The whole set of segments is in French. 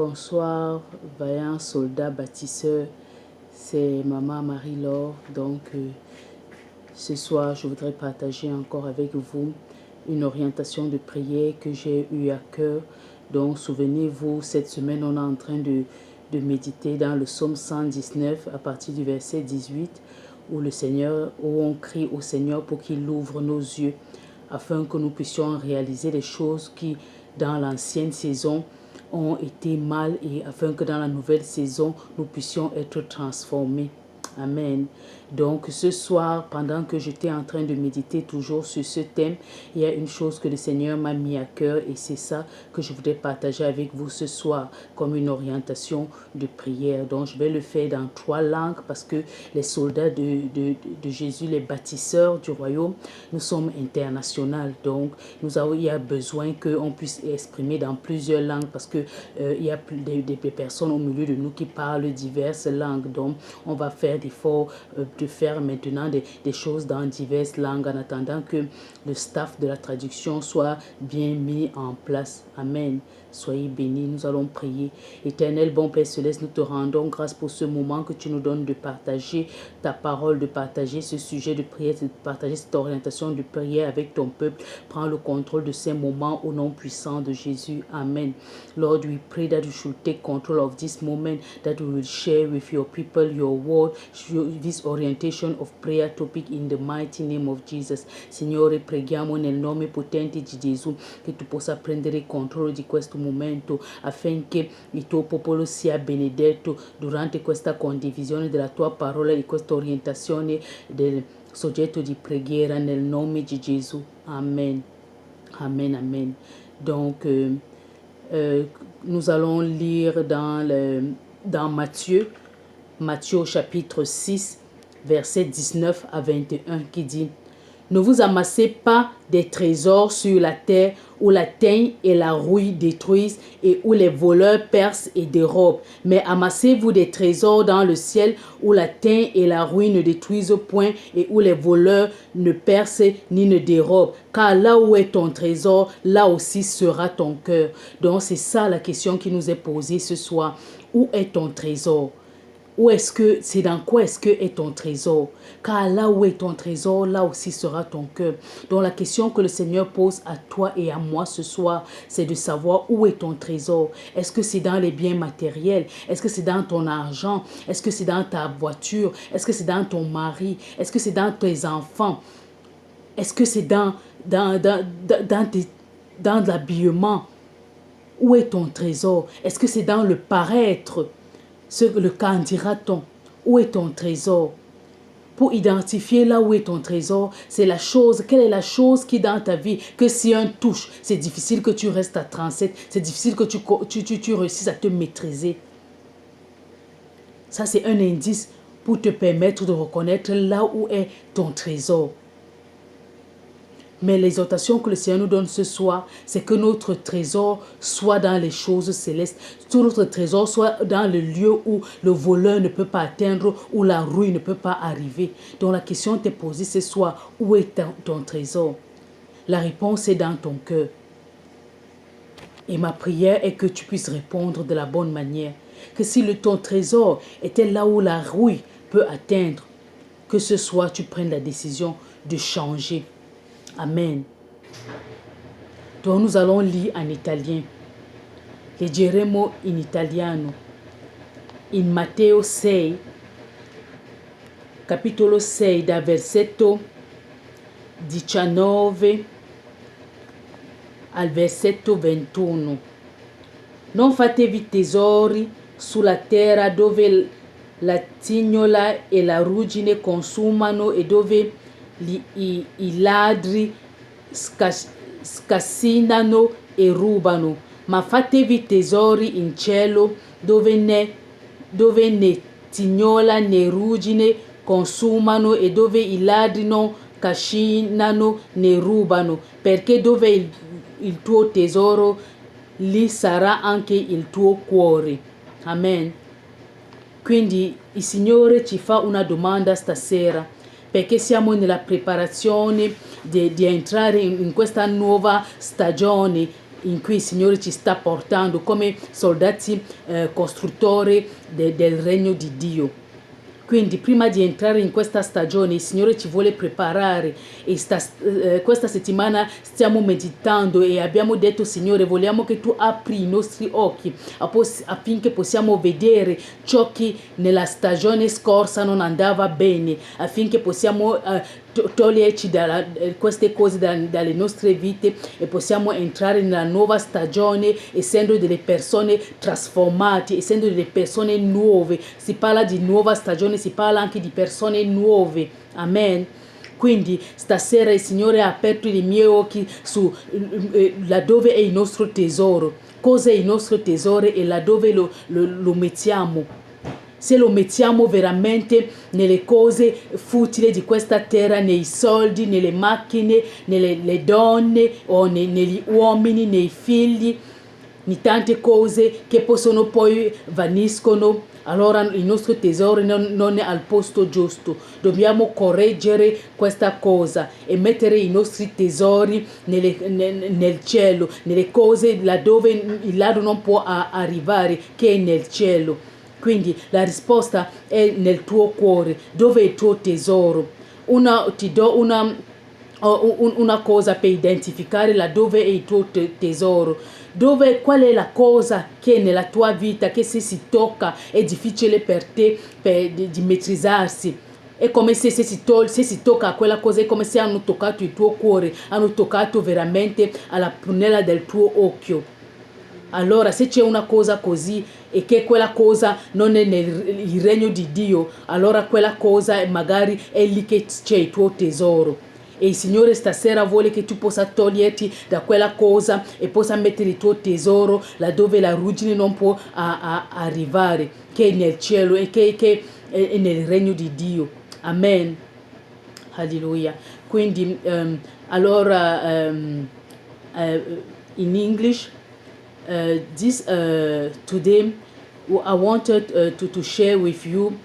Bonsoir, vaillants soldats bâtisseurs, c'est Maman Marie-Laure. Donc, ce soir, je voudrais partager encore avec vous une orientation de prière que j'ai eu à cœur. Donc, souvenez-vous, cette semaine, on est en train de méditer dans le psaume 119 à partir du verset 18, où on crie au Seigneur pour qu'il ouvre nos yeux, afin que nous puissions réaliser les choses qui, dans l'ancienne saison, ont été mal et afin que dans la nouvelle saison, nous puissions être transformés. Amen. Donc ce soir, pendant que j'étais en train de méditer toujours sur ce thème, il y a une chose que le Seigneur m'a mis à cœur et c'est ça que je voudrais partager avec vous ce soir comme une orientation de prière. Donc je vais le faire dans 3 langues parce que les soldats de Jésus, les bâtisseurs du royaume, nous sommes internationaux. Donc il y a besoin qu'on puisse exprimer dans plusieurs langues parce que il y a des personnes au milieu de nous qui parlent diverses langues. Donc on va faire d'efforts de faire maintenant des choses dans diverses langues en attendant que le staff de la traduction soit bien mis en place. Amen. Soyez bénis, nous allons prier. Éternel bon Père Céleste, nous te rendons grâce pour ce moment que tu nous donnes de partager ta parole, de partager ce sujet de prière, de partager cette orientation de prière avec ton peuple. Prends le contrôle de ces moments au nom puissant de Jésus. Amen. Lord, we pray that you should take control of this moment, that we will share with your people your word, this orientation of prayer topic in the mighty name of Jesus. Signore, preghiamo nel nome potente di Gesù che tu possa prendere il controllo di questo momento affinché il tuo popolo sia benedetto durante questa condivisione della tua parola e questa orientazione del soggetto di preghiera nel nome di Gesù. Amen. Amen, amen. Donc, nous allons lire dans Matthieu au chapitre 6, verset 19 à 21 qui dit: ne vous amassez pas des trésors sur la terre où la teigne et la rouille détruisent et où les voleurs percent et dérobent. Mais amassez-vous des trésors dans le ciel où la teigne et la rouille ne détruisent point et où les voleurs ne percent ni ne dérobent. Car là où est ton trésor, là aussi sera ton cœur. Donc c'est ça la question qui nous est posée ce soir. Où est ton trésor? C'est dans quoi est-ce que est ton trésor? Car là où est ton trésor, là aussi sera ton cœur. Donc la question que le Seigneur pose à toi et à moi ce soir, c'est de savoir où est ton trésor. Est-ce que c'est dans les biens matériels? Est-ce que c'est dans ton argent? Est-ce que c'est dans ta voiture? Est-ce que c'est dans ton mari? Est-ce que c'est dans tes enfants? Est-ce que c'est dans l'habillement? Où est ton trésor? Est-ce que c'est dans le paraître? Le qu'en dira-t-on? Où est ton trésor? Pour identifier là où est ton trésor, c'est la chose. Quelle est la chose qui dans ta vie, que si un touche, c'est difficile que tu restes à 37, c'est difficile que tu réussisses à te maîtriser. Ça, c'est un indice pour te permettre de reconnaître là où est ton trésor. Mais l'exhortation que le Seigneur nous donne ce soir, c'est que notre trésor soit dans les choses célestes. Tout notre trésor soit dans le lieu où le voleur ne peut pas atteindre, où la rouille ne peut pas arriver. Donc la question t'est posée ce soir, où est ton trésor? La réponse est dans ton cœur. Et ma prière est que tu puisses répondre de la bonne manière. Que si ton trésor était là où la rouille peut atteindre, que ce soir tu prennes la décision de changer. Amen. Donc nous allons lire en italien. Leggeremo in italiano. In Matteo 6, capitolo 6, da versetto 19 al versetto 21. Non fatevi tesori sulla terra dove la tignola e la ruggine consumano e dove i ladri scassinano e rubano, ma fatevi tesori in cielo dove né tignola né ruggine consumano e dove i ladri non scassinano né rubano, perché dove il tuo tesoro lì sarà anche il tuo cuore. Amen. Quindi il Signore ci fa una domanda stasera, perché siamo nella preparazione di entrare in questa nuova stagione in cui il Signore ci sta portando come soldati costruttori del regno di Dio. Quindi prima di entrare in questa stagione il Signore ci vuole preparare e questa settimana stiamo meditando e abbiamo detto Signore vogliamo che tu apri i nostri occhi affinché possiamo vedere ciò che nella stagione scorsa non andava bene, affinché possiamo toglierci queste cose dalle nostre vite e possiamo entrare nella nuova stagione essendo delle persone trasformate, essendo delle persone nuove. Si parla di nuova stagione, si parla anche di persone nuove. Amen. Quindi stasera il Signore ha aperto i miei occhi su laddove è il nostro tesoro, cosa è il nostro tesoro e laddove lo mettiamo. Se lo mettiamo veramente nelle cose futili di questa terra, nei soldi, nelle macchine, nelle donne o negli uomini, nei figli, in tante cose che possono poi vaniscono, allora il nostro tesoro non è al posto giusto. Dobbiamo correggere questa cosa e mettere i nostri tesori nel cielo, nelle cose laddove il ladro non può arrivare, che è nel cielo. Quindi la risposta è nel tuo cuore, dove è il tuo tesoro. Ti do una cosa per identificare laddove è il tuo tesoro. Qual è la cosa che nella tua vita, che se si tocca è difficile per te di metrizzarsi. È come se si tocca quella cosa, è come se hanno toccato il tuo cuore, hanno toccato veramente alla prunella del tuo occhio. Allora se c'è una cosa così e che quella cosa non è nel regno di Dio, allora quella cosa magari è lì che c'è il tuo tesoro. E il Signore stasera vuole che tu possa toglierti da quella cosa e possa mettere il tuo tesoro laddove la ruggine non può arrivare, che è nel cielo e che è nel regno di Dio. Amen. Alleluia. Quindi allora in English, today I wanted to share with you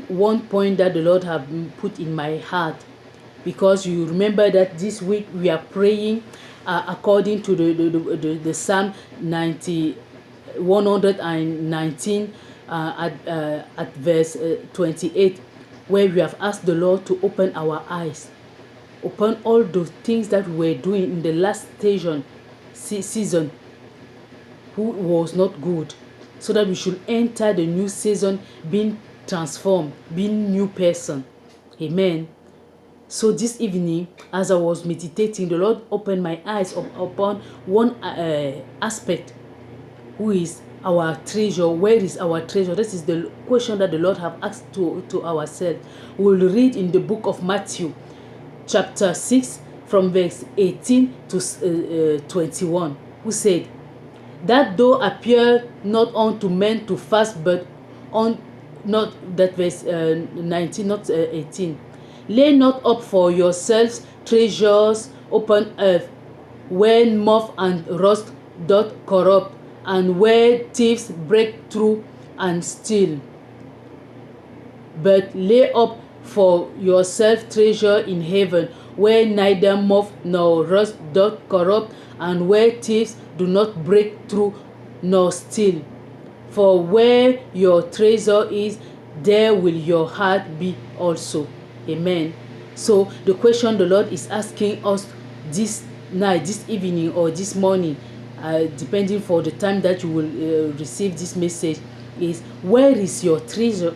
one point that the Lord have put in my heart, because you remember that this week we are praying according to the Psalm 119 at verse 28, where we have asked the Lord to open our eyes upon all those things that we were doing in the last season who was not good, so that we should enter the new season being transformed, being new person. Amen. So this evening, as I was meditating, the Lord opened my eyes upon one aspect, who is our treasure. Where is our treasure? This is the question that the Lord have asked to ourselves. We will read in the book of Matthew, chapter 6, from verse 18 to 21, who said, that though appear not unto men to fast, but not that verse 19, not 18. Lay not up for yourselves treasures upon earth, where moth and rust doth corrupt, and where thieves break through and steal. But lay up for yourself treasure in heaven, where neither moth nor rust doth corrupt, and where thieves do not break through nor steal. For where your treasure is, there will your heart be also. Amen. So the question the Lord is asking us this night, this evening, or this morning, depending for the time that you will receive this message, is where is your treasure?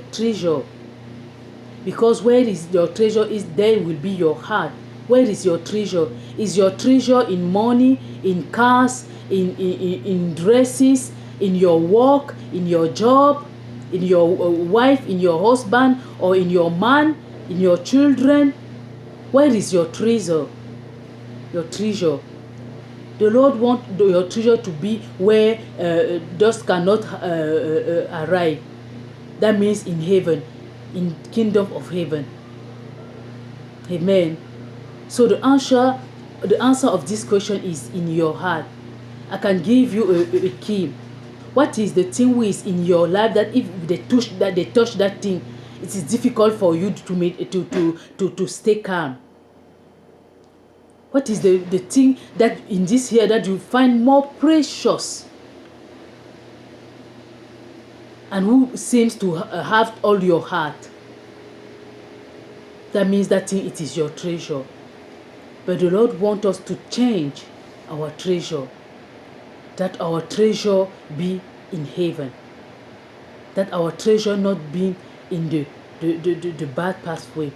Because where is your treasure is, there will be your heart. Where is your treasure? Is your treasure in money, in cars, in dresses, in your work, in your job, in your wife, in your husband, or in your man, in your children? Where is your treasure? Your treasure. The Lord wants your treasure to be where dust cannot arrive. That means in heaven, in kingdom of heaven. Amen. So the answer of this question is in your heart. I can give you a key. What is the thing which is in your life that if they touch that thing, it is difficult for you to stay calm? What is the thing that in this year that you find more precious? And who seems to have all your heart? That means that thing, it is your treasure. But the Lord wants us to change our treasure. That our treasure be in heaven. That our treasure not be in the bad pathway.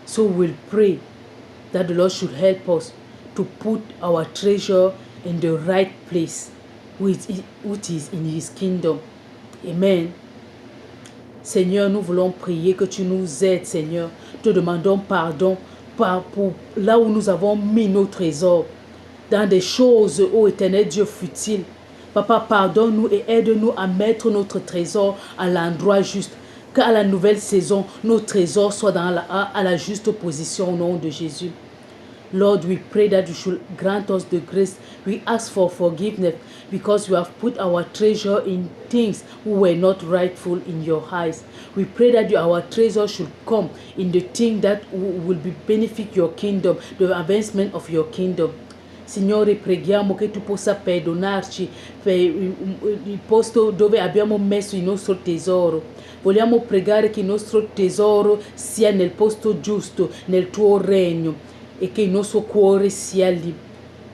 So we'll pray that the Lord should help us to put our treasure in the right place, which is in His kingdom. Amen. Seigneur, nous voulons prier que tu nous aides, Seigneur. Te demandons pardon pour là où nous avons mis nos trésors, dans des choses, ô éternel Dieu, futiles. Papa, pardonne-nous et aide-nous à mettre notre trésor à l'endroit juste. Qu'à la nouvelle saison, nos trésors soient à la juste position au nom de Jésus. Lord, we pray that you should grant us the grace. We ask for forgiveness because you have put our treasure in things who were not rightful in your eyes. We pray that our treasure should come in the thing that will benefit your kingdom, the advancement of your kingdom. Signore, preghiamo che tu possa perdonarci per il posto dove abbiamo messo il nostro tesoro. Vogliamo pregare che il nostro tesoro sia nel posto giusto, nel tuo regno, e che il nostro cuore sia lì.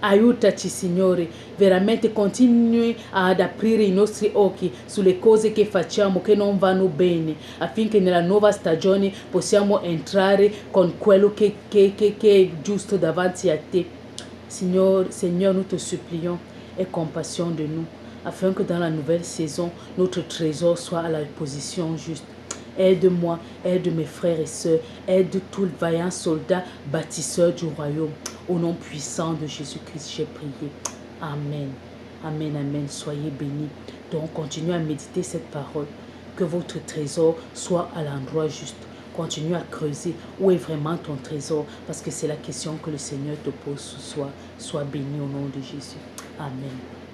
Aiutaci, Signore, veramente continui ad aprire i nostri occhi sulle cose che facciamo che non vanno bene, affinché nella nuova stagione possiamo entrare con quello che è giusto davanti a te. Seigneur, nous te supplions, aie compassion de nous, afin que dans la nouvelle saison, notre trésor soit à la position juste. Aide-moi, aide mes frères et sœurs, aide tous les vaillants soldats bâtisseurs du royaume. Au nom puissant de Jésus-Christ, j'ai prié. Amen. Amen, amen. Soyez bénis. Donc, continuez à méditer cette parole. Que votre trésor soit à l'endroit juste. Continue à creuser où est vraiment ton trésor, parce que c'est la question que le Seigneur te pose ce soir. Sois béni au nom de Jésus. Amen.